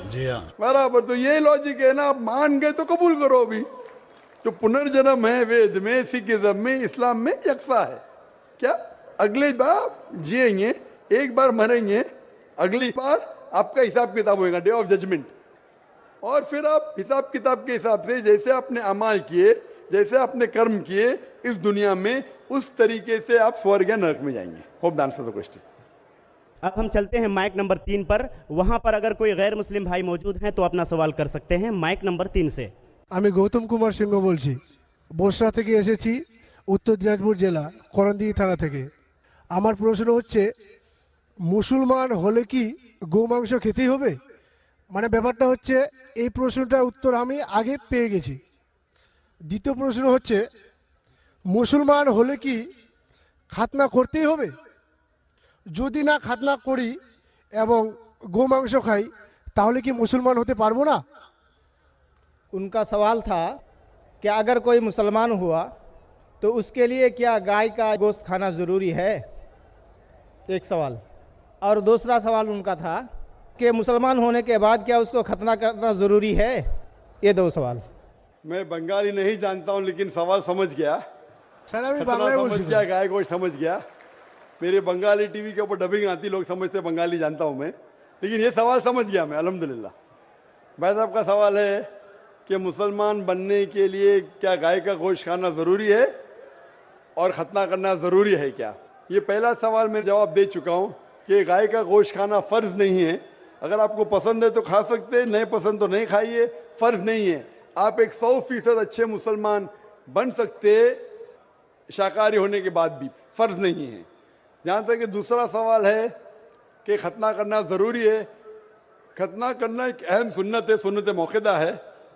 जी हाँ। बराबर, तो ये लॉजिक है ना, आप मान गए तो कबूल करो। अभी जो पुनर्जन्म है वेद में, सिखिज्म में, इस्लाम में यकसा है। क्या अगली बार जिएंगे, एक बार मरेंगे, अगली बार आपका हिसाब किताब होगा, डे ऑफ जजमेंट। और फिर आप हिसाब किताब के हिसाब से जैसे आपने अमाल किए, जैसे आपने कर्म किए इस दुनिया में, उस तरीके से आप स्वर्ग या नरक में जाएंगे। Hope the answer the question. अब हम चलते हैं माइक नंबर 3 पर। वहां पर अगर कोई गैर मुस्लिम भाई मौजूद हैं तो अपना सवाल कर सकते हैं माइक नंबर 3 से। আমি গৌতম কুমার সিংহ বলছি, বসরা থেকে এসেছি, উত্তর দিনাজপুর জেলা করণদিঘি থানা থেকে। আমার প্রশ্ন হচ্ছে, মুসলমান হলে কি গোমাংস খেতেই হবে? মানে ব্যাপারটা হচ্ছে, এই প্রশ্নটার উত্তর আমি আগে পেয়ে গেছি। দ্বিতীয় প্রশ্ন হচ্ছে, মুসলমান হলে কি খাতনা করতেই হবে? যদি না খাতনা করি এবং গোমাংস খাই তাহলে কি মুসলমান হতে পারবো না? उनका सवाल था कि अगर कोई मुसलमान हुआ तो उसके लिए क्या गाय का गोश्त खाना ज़रूरी है, एक सवाल। और दूसरा सवाल उनका था कि मुसलमान होने के बाद क्या उसको खतना करना ज़रूरी है। ये दो सवाल। मैं बंगाली नहीं जानता हूं, लेकिन सवाल समझ गया। স্যার আমি खतना বাংলায় समझ বলছি। गया, गाय गोश्त समझ गया। मेरे बंगाली टीवी के ऊपर डबिंग आती, लोग समझते बंगाली जानता हूं मैं, लेकिन ये सवाल समझ गया मैं, अल्हम्दुलिल्लाह। भाई साहब का सवाल है कि मुसलमान बनने के लिए क्या गाय का गोश्त खाना जरूरी है और खतना करना जरूरी है क्या? ये पहला सवाल मैं जवाब दे चुका हूं कि गाय का गोश्त खाना फर्ज नहीं है। अगर आपको पसंद है तो खा सकते, नहीं पसंद तो नहीं खाइए, फर्ज नहीं है। आप एक 100% अच्छे मुसलमान बन सकते शाकाहारी होने के बाद भी, फर्ज नहीं है। जहां तक कि दूसरा सवाल है कि खतना करना जरूरी है, खतना करना एक अहम सुन्नत है, सुन्नत मौक़िदा है,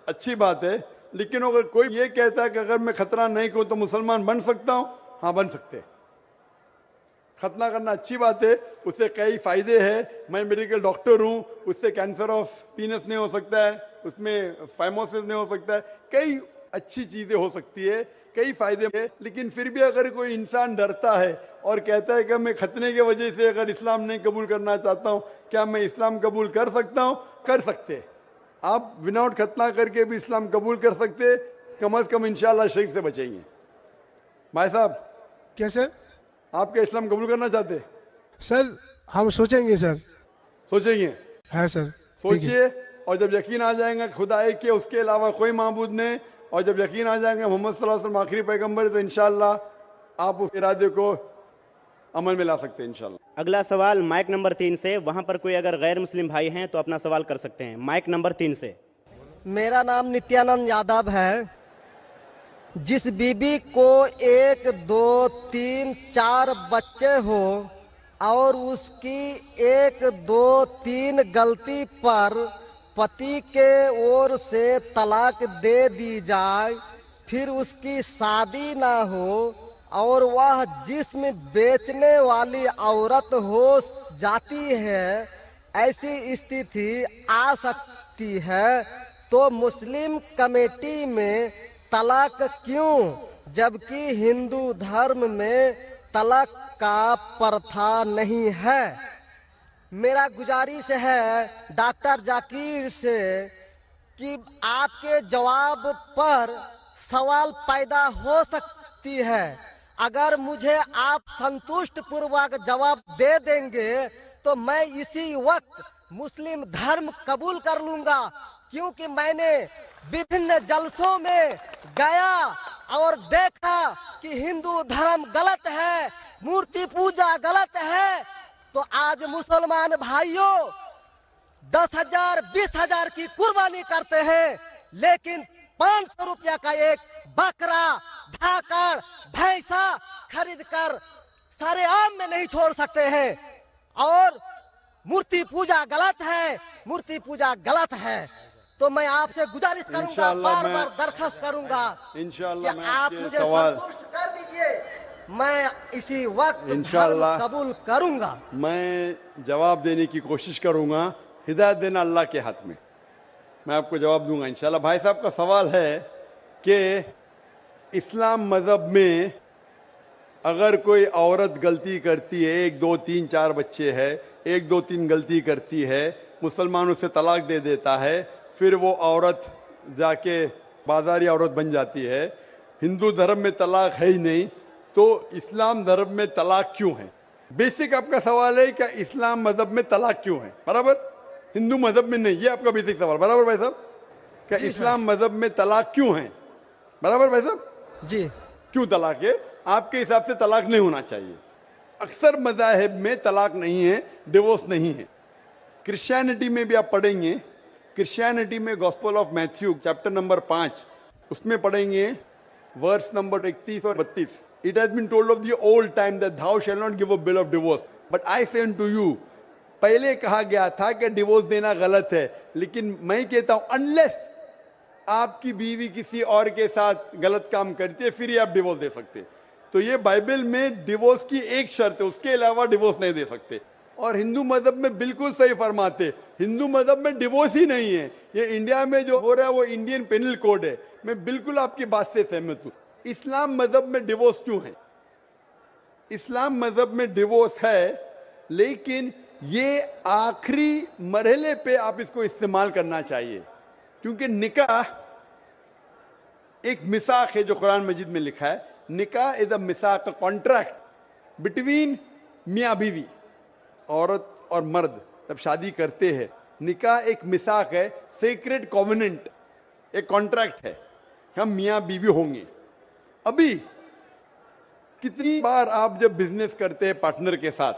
अच्छी बात है। लेकिन अगर कोई ये कहता है कि अगर मैं खतना नहीं करूं तो मुसलमान बन सकता हूं, हाँ बन सकते हैं। खतना करना अच्छी बात है, उससे कई फायदे हैं। मैं मेडिकल डॉक्टर हूं, उससे कैंसर ऑफ पीनस नहीं हो सकता है, उसमें फाइमोसिस नहीं हो सकता है, कई अच्छी चीजें हो सकती है, कई फायदे हैं। लेकिन फिर भी अगर कोई इंसान डरता है और कहता है कि मैं खतने की वजह से अगर इस्लाम नहीं कबूल करना चाहता हूं, क्या मैं इस्लाम कबूल कर सकता हूं? कर सकते। आप विदाउट खतना करके भी इस्लाम कबूल कर सकते, कम से कम इंशाल्लाह शिर्क से बचेंगे। भाई साहब, क्या सर? आप क्या इस्लाम कबूल करना चाहते? सर हम सोचेंगे सर। सोचेंगे? हाँ सर। सोचिए, और जब यकीन आ जाएगा खुदा एक के, उसके अलावा कोई माबूद नहीं, और जब यकीन आ जाएगा मोहम्मद सल्लल्लाहु अलैहि वसल्लम आखिरी पैगंबर है, तो इंशाल्लाह आप उस इरादे को अमल में ला सकते हैं इंशाल्लाह। अगला सवाल माइक नंबर 3 से। वहां पर कोई अगर गैर मुस्लिम भाई हैं तो अपना सवाल कर सकते हैं माइक नंबर 3 से। मेरा नाम नित्यानंद यादव है। जिस बीबी को 1, 2, 3, 4 बच्चे हो और उसकी 1, 2, 3 गलती पर पति के ओर से तलाक दे दी जाए, फिर उसकी शादी ना हो और वह जिस्म बेचने वाली औरत हो जाती है, ऐसी स्थिति आ सकती है, तो मुस्लिम कमेटी में तलाक क्यों, जबकि हिंदू धर्म में तलाक का प्रथा नहीं है? मेरा गुजारिश है डॉक्टर जाकिर से कि आपके जवाब पर सवाल पैदा हो सकती है। अगर मुझे आप संतुष्ट पूर्वक जवाब दे देंगे तो मैं इसी वक्त मुस्लिम धर्म कबूल कर लूंगा, क्योंकि मैंने विभिन्न जलसों में गया और देखा कि हिंदू धर्म गलत है, मूर्ति पूजा गलत है। तो आज मुसलमान भाइयों 10,000 20,000 की कुर्बानी करते हैं, लेकिन 500 रुपया का एक बकरा, धाकड़, भैंसा खरीद कर सारे आम में नहीं छोड़ सकते हैं। और मूर्ति पूजा गलत है, मूर्ति पूजा गलत है। तो मैं आपसे गुजारिश करूंगा, बार बार दरखास्त करूंगा इंशाल्लाह कि आप मुझे संतुष्ट कर दीजिए, मैं इसी वक्त इंशाल्लाह कबूल करूंगा। मैं जवाब देने की कोशिश करूंगा, हिदायत देना अल्लाह के हाथ में, मैं आपको जवाब दूंगा इंशाल्लाह। भाई साहब का सवाल है कि इस्लाम मजहब में अगर कोई औरत गलती करती है, 1, 2, 3, 4 बच्चे हैं, 1, 2, 3 गलती करती है, मुसलमान उसे तलाक दे देता है, फिर वो औरत जाके बाजारी औरत बन जाती है। हिंदू धर्म में तलाक है ही नहीं, तो इस्लाम धर्म में तलाक क्यों है? बेसिक आपका सवाल है क्या इस्लाम मजहब में तलाक क्यों है, बराबर? हिंदू मजहब में नहीं, ये आपका बेसिक सवाल, बराबर भाई साहब? क्या इस्लाम मजहब में तलाक क्यों है, बराबर भाई साहब? जी। क्यों तलाक है? आपके हिसाब से तलाक नहीं होना चाहिए। अक्सर मज़ाहिब में तलाक नहीं है, डिवोर्स नहीं है। क्रिश्चियनिटी में भी आप पढ़ेंगे, क्रिश्चियनिटी में gospel of Matthew chapter number 5 उसमें पढ़ेंगे वर्स नंबर 31 और 32। It has been told of the old time that thou shall not give a bill of divorce but I say unto you, पहले कहा गया था कि डिवोर्स देना गलत है, लेकिन मैं कहता हूं अनलेस आपकी बीवी किसी और के साथ गलत काम करती है फिर ही आप डिवोर्स दे सकते। तो ये बाइबल में डिवोर्स की एक शर्त है, उसके अलावा डिवोर्स नहीं दे सकते। और हिंदू मजहब में बिल्कुल सही फरमाते, हिंदू मजहब में डिवोर्स ही नहीं है। ये इंडिया में जो हो रहा है वो इंडियन पेनल कोड है। मैं बिल्कुल आपकी बात से सहमत हूं। इस्लाम मजहब में डिवोर्स क्यों है? इस्लाम मजहब में डिवोर्स है, लेकिन ये आखिरी मरहले पे आप इसको इस्तेमाल करना चाहिए, क्योंकि निकाह एक मिसाक है जो कुरान मजीद में लिखा है। निकाह इज अ मिसाक, अ कॉन्ट्रैक्ट बिटवीन मियाँ बीवी, औरत और मर्द जब शादी करते हैं। निकाह एक मिसाक है, सेक्रेट कॉवेनेंट, एक कॉन्ट्रैक्ट है, हम मियाँ बीवी होंगे। अभी कितनी बार आप जब बिजनेस करते हैं पार्टनर के साथ,